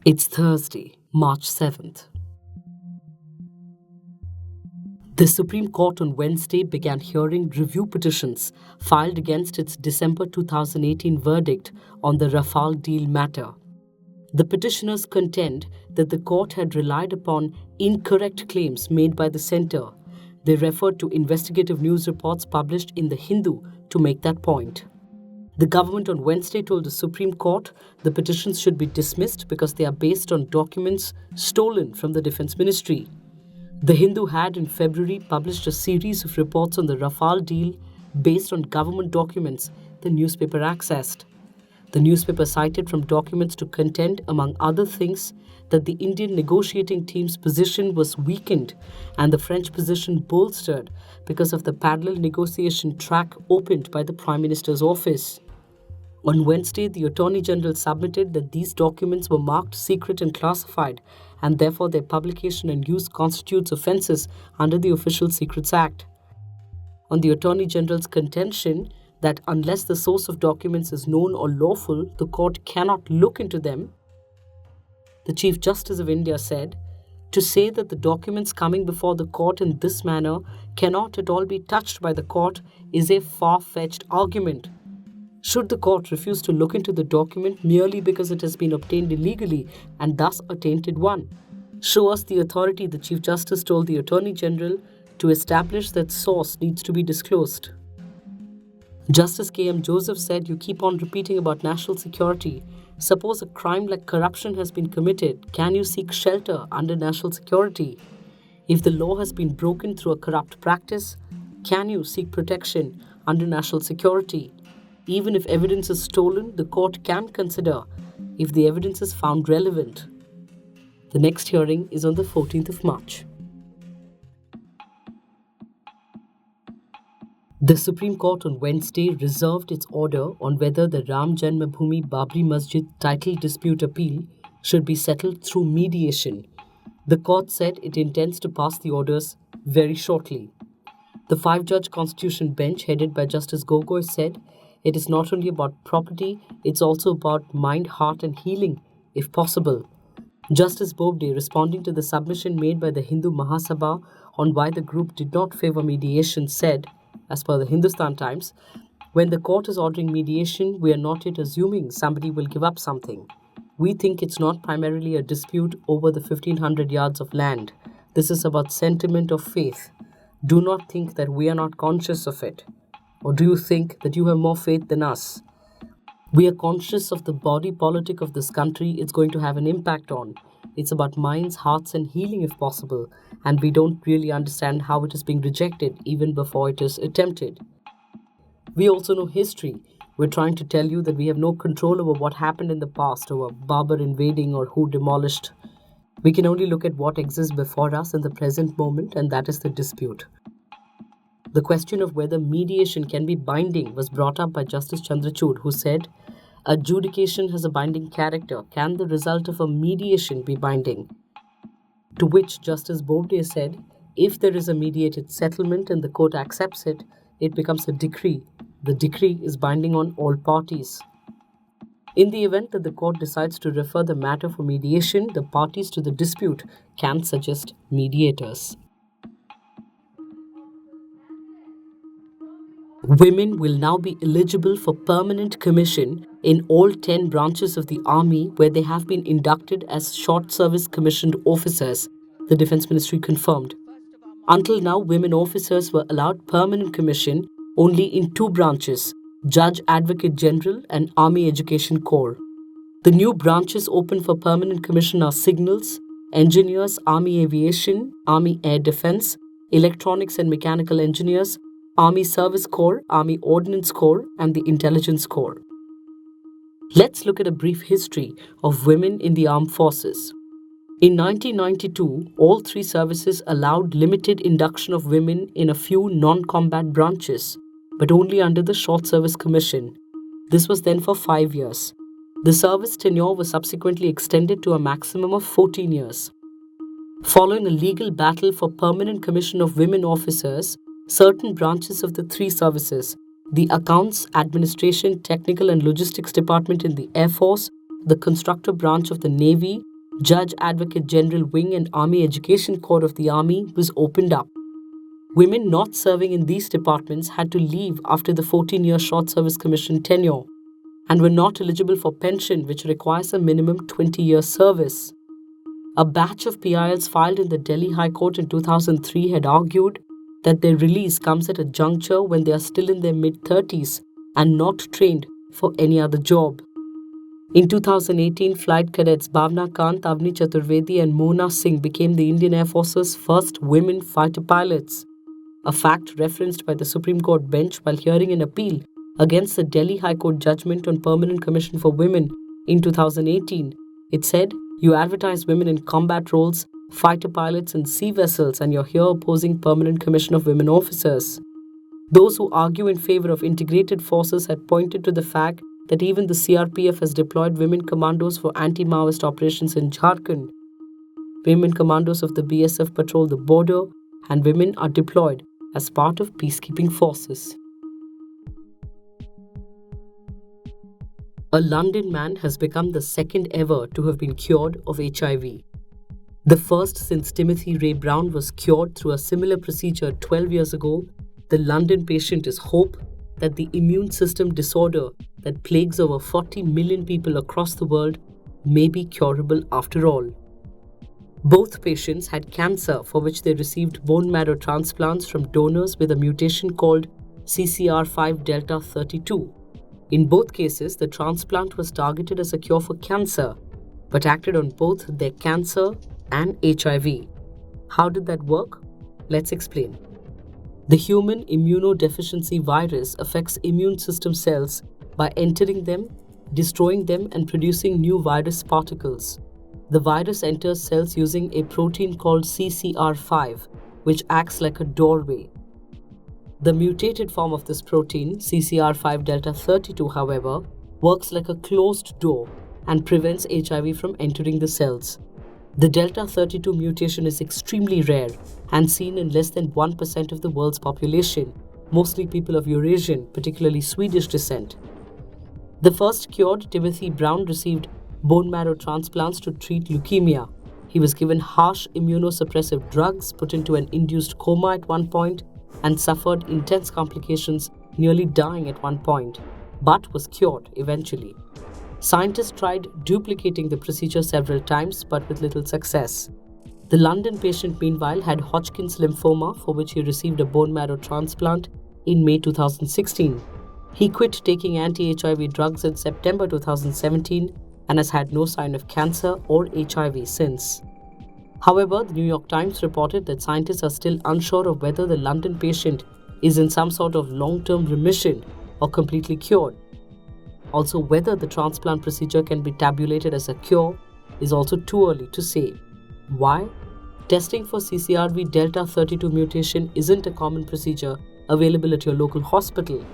It's Thursday, March 7th. The Supreme Court on Wednesday began hearing review petitions filed against its December 2018 verdict on the Rafale deal matter. The petitioners contend that the court had relied upon incorrect claims made by the centre. They referred to investigative news reports published in The Hindu to make that point. The government on Wednesday told the Supreme Court the petitions should be dismissed because they are based on documents stolen from the Defence Ministry. The Hindu had in February published a series of reports on the Rafale deal based on government documents the newspaper accessed. The newspaper cited from documents to contend, among other things, that the Indian negotiating team's position was weakened and the French position bolstered because of the parallel negotiation track opened by the Prime Minister's office. On Wednesday, the Attorney General submitted that these documents were marked secret and classified, and therefore their publication and use constitutes offences under the Official Secrets Act. On the Attorney General's contention that unless the source of documents is known or lawful, the court cannot look into them, the Chief Justice of India said, to say that the documents coming before the court in this manner cannot at all be touched by the court is a far-fetched argument. Should the court refuse to look into the document merely because it has been obtained illegally and thus a tainted one? Show us the authority, the Chief Justice told the Attorney General, to establish that source needs to be disclosed. Justice K.M. Joseph said, "You keep on repeating about national security. Suppose a crime like corruption has been committed. Can you seek shelter under national security? If the law has been broken through a corrupt practice, can you seek protection under national security? Even if evidence is stolen, the court can consider if the evidence is found relevant." The next hearing is on the 14th of March. The Supreme Court on Wednesday reserved its order on whether the Ram Janmabhoomi Babri Masjid title dispute appeal should be settled through mediation. The court said it intends to pass the orders very shortly. The five-judge Constitution bench headed by Justice Gogoi said it is not only about property, it's also about mind, heart and healing, if possible. Justice Bobde, responding to the submission made by the Hindu Mahasabha on why the group did not favour mediation, said, as per the Hindustan Times, "When the court is ordering mediation, we are not yet assuming somebody will give up something. We think it's not primarily a dispute over the 1500 yards of land. This is about sentiment of faith. Do not think that we are not conscious of it. Or do you think that you have more faith than us? We are conscious of the body politic of this country it's going to have an impact on. It's about minds, hearts and healing if possible, and we don't really understand how it is being rejected even before it is attempted. We also know history. We're trying to tell you that we have no control over what happened in the past, over Babur invading or who demolished. We can only look at what exists before us in the present moment, and that is the dispute." The question of whether mediation can be binding was brought up by Justice Chandrachud, who said, "Adjudication has a binding character. Can the result of a mediation be binding?" To which Justice Bobde said, "If there is a mediated settlement and the court accepts it, it becomes a decree. The decree is binding on all parties. In the event that the court decides to refer the matter for mediation, the parties to the dispute can suggest mediators." Women will now be eligible for permanent commission in all 10 branches of the army where they have been inducted as short service commissioned officers, the Defence Ministry confirmed. Until now, women officers were allowed permanent commission only in 2 branches, Judge Advocate General and Army Education Corps. The new branches open for permanent commission are Signals, Engineers, Army Aviation, Army Air Defence, Electronics and Mechanical Engineers, Army Service Corps, Army Ordnance Corps, and the Intelligence Corps. Let's look at a brief history of women in the armed forces. In 1992, all 3 services allowed limited induction of women in a few non-combat branches, but only under the Short Service Commission. This was then for 5 years. The service tenure was subsequently extended to a maximum of 14 years. Following a legal battle for permanent commission of women officers, certain branches of the 3 services, the Accounts, Administration, Technical and Logistics Department in the Air Force, the Constructor branch of the Navy, Judge Advocate General Wing and Army Education Corps of the Army was opened up. Women not serving in these departments had to leave after the 14-year Short Service Commission tenure and were not eligible for pension, which requires a minimum 20-year service. A batch of PILs filed in the Delhi High Court in 2003 had argued that their release comes at a juncture when they are still in their mid-30s and not trained for any other job. In 2018, flight cadets Bhavna Kant, Avni Chaturvedi and Mona Singh became the Indian Air Force's first women fighter pilots, a fact referenced by the Supreme Court bench while hearing an appeal against the Delhi High Court judgment on Permanent Commission for Women in 2018. It said, "You advertise women in combat roles, fighter pilots and sea vessels, and you're here opposing Permanent Commission of Women officers." Those who argue in favor of integrated forces had pointed to the fact that even the CRPF has deployed women commandos for anti-Maoist operations in Jharkhand. Women commandos of the BSF patrol the border, and women are deployed as part of peacekeeping forces. A London man has become the second ever to have been cured of HIV. The first since Timothy Ray Brown was cured through a similar procedure 12 years ago, the London patient is hope that the immune system disorder that plagues over 40 million people across the world may be curable after all. Both patients had cancer for which they received bone marrow transplants from donors with a mutation called CCR5 delta 32. In both cases, the transplant was targeted as a cure for cancer, but acted on both their cancer and HIV. How did that work? Let's explain. The human immunodeficiency virus affects immune system cells by entering them, destroying them, and producing new virus particles. The virus enters cells using a protein called CCR5, which acts like a doorway. The mutated form of this protein, CCR5 delta 32, however, works like a closed door and prevents HIV from entering the cells. The delta 32 mutation is extremely rare and seen in less than 1% of the world's population, mostly people of Eurasian, particularly Swedish descent. The first cured, Timothy Brown, received bone marrow transplants to treat leukemia. He was given harsh immunosuppressive drugs, put into an induced coma at one point, and suffered intense complications, nearly dying at one point, but was cured eventually. Scientists tried duplicating the procedure several times, but with little success. The London patient, meanwhile, had Hodgkin's lymphoma, for which he received a bone marrow transplant in May 2016. He quit taking anti-HIV drugs in September 2017 and has had no sign of cancer or HIV since. However, the New York Times reported that scientists are still unsure of whether the London patient is in some sort of long-term remission or completely cured. Also, whether the transplant procedure can be tabulated as a cure is also too early to say. Why? Testing for CCRV delta 32 mutation isn't a common procedure available at your local hospital.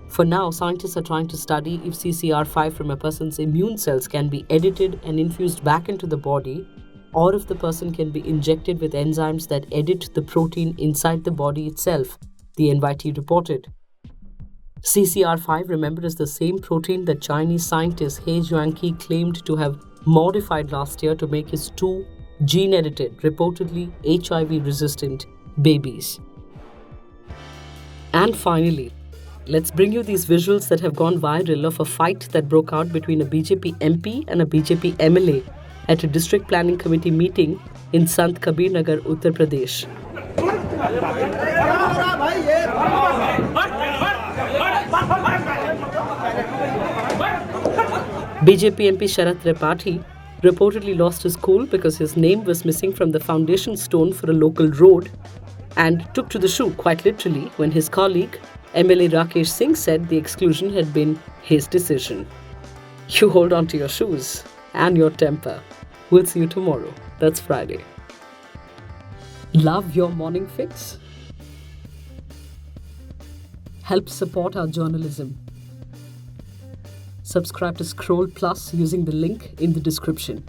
For now, scientists are trying to study if CCR5 from a person's immune cells can be edited and infused back into the body, or if the person can be injected with enzymes that edit the protein inside the body itself, the NYT reported. CCR5, remember, is the same protein that Chinese scientist He Jiankui claimed to have modified last year to make his two gene-edited, reportedly HIV-resistant babies. And finally, let's bring you these visuals that have gone viral of a fight that broke out between a BJP MP and a BJP MLA at a district planning committee meeting in Sant Kabir Nagar, Uttar Pradesh. BJP MP Sharat Tripathi reportedly lost his cool because his name was missing from the foundation stone for a local road and took to the shoe quite literally when his colleague MLA Rakesh Singh said the exclusion had been his decision. You hold on to your shoes and your temper. We'll see you tomorrow. That's Friday. Love your morning fix? Help support our journalism. Subscribe to Scroll Plus using the link in the description.